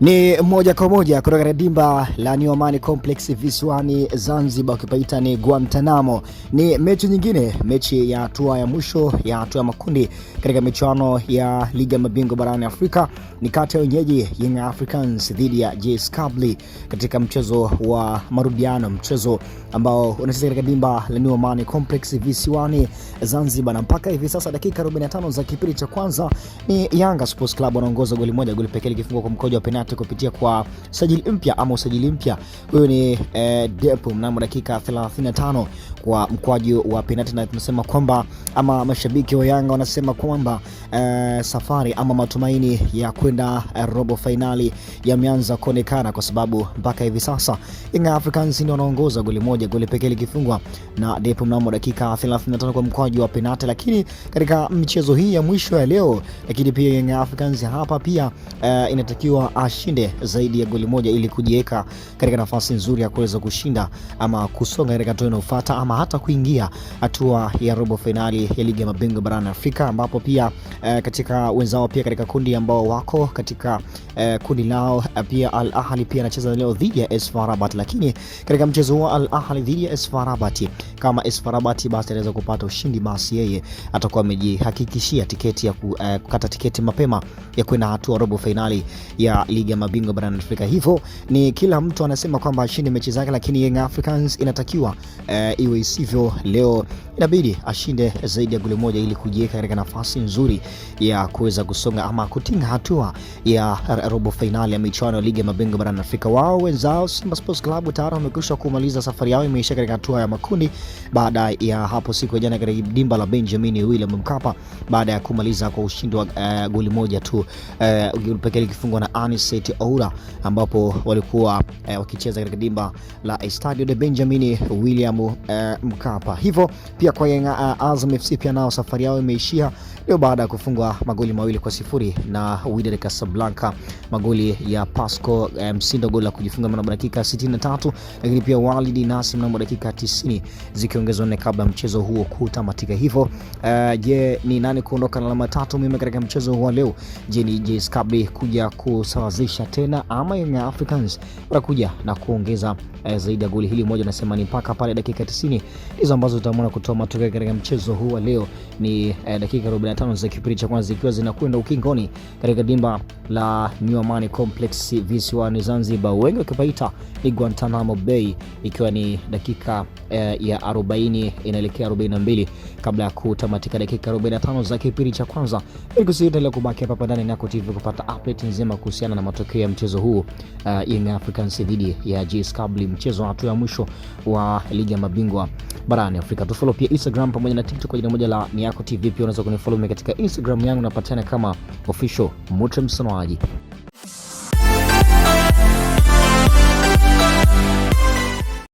Ni moja kwa moja kutoka dimba la New Amani Complex visiwani Zanzibar, ukipaita ni Guantanamo. Ni mechi nyingine, mechi ya hatua ya mwisho ya hatua ya makundi katika michuano ya Ligi ya Mabingwa barani Afrika. Ni kati ya wenyeji Young Africans dhidi ya JS Kabylie katika mchezo wa marudiano, mchezo ambao unachezwa katika dimba la New Amani Complex visiwani Zanzibar. Na mpaka hivi sasa dakika 45 za kipindi cha kwanza ni Yanga Sports Club wanaongoza goli moja, goli pekee likifungwa kwa mkojo wa penalti kupitia kwa usajili mpya. Huyo ni Depo mnamo dakika 35 kwa mkwaju wa penalti, na tunasema kwamba ama mashabiki wa Yanga wanasema kwamba safari ama matumaini ya kwenda robo finali yameanza kuonekana, kwa sababu mpaka hivi sasa Young Africans ndio wanaongoza goli moja, goli pekee likifungwa na Depo mnamo dakika 35 kwa mkwaju wa penalti. Lakini katika michezo hii ya mwisho ya leo, lakini pia Young Africans hapa pia inatakiwa ashinde zaidi ya goli moja ili kujiweka katika nafasi nzuri ya kuweza kushinda ama kusonga katika hatua inayofuata ama hata kuingia hatua ya robo finali ya Ligi ya Mabingwa barani Afrika, ambapo pia katika wenzao pia katika kundi ambao wako katika kundi lao pia Al Ahly pia anacheza leo dhidi ya AS FAR Rabat. Lakini katika mchezo wa Al Ahly dhidi ya AS FAR Rabat, kama AS FAR Rabat basi anaweza kupata ushindi, basi yeye atakuwa amejihakikishia tiketi ya kukata tiketi mapema ya kwenda hatua robo finali ya Ligi ya Mabingwa barani Afrika. Hivyo ni kila mtu anasema kwamba ashinde mechi zake, lakini Young Africans inatakiwa iwe isivyo leo, inabidi ashinde zaidi ya goli moja ili kujiweka katika nafasi nzuri ya kuweza kusonga ama kutinga hatua ya robo finali ya michuano ya Ligi ya Mabingwa barani Afrika. Wao wenzao Simba Sports Club tayari wamekwisha kumaliza safari yao, imeisha katika hatua ya makundi baada ya hapo siku ya jana katika dimba la Benjamin William Mkapa, baada ya kumaliza kwa ushindi wa goli moja tu, goli pekee likifungwa na Anicet Oura, ambapo walikuwa wakicheza katika dimba la Estadio de Benjamin William Mkapa. Hivyo pia kwa Azam FC pia nao safari yao imeishia leo baada ya kufungwa magoli 2-0 na Wydad Casablanca, magoli ya Pasco Msindo goli la kujifunga mnamo dakika 63, lakini pia Walid Nassim mnamo dakika 90 zikiongezwa nne kabla mchezo huo kutamatika. Hivyo je, ni nani kuondoka na alama 3 muhimu katika mchezo huo leo? Je, ni JS Kabylie kuja kusawazisha tena ama Young Africans watakuja na kuongeza zaidi ya goli hili moja? Nasema ni mpaka pale dakika 90 hizo ambazo tutaamua kutoa matokeo katika mchezo huu leo. Ni dakika 45 za kipindi cha kwanza zikiwa zinakwenda ukingoni katika dimba la New Amani Complex visiwani Zanzibar, wengi wakipaita ni Guantanamo Bay, ikiwa ni dakika ya 40 inaelekea 42 kabla ya kutamatika dakika 45 za kipindi cha kwanza. Ili kubaki hapa ndani na Nako TV kupata update nzima kuhusiana na matokeo ya mchezo huu Young Africans dhidi ya JS Kabylie, mchezo wa hatua ya mwisho wa Ligi ya Mabingwa barani Afrika. Tufollow pia Instagram pamoja na TikTok kwa jina moja la Nako TV. Pia unaweza kunifollow katika Instagram yangu, napatana kama official Mutre Msonoaji.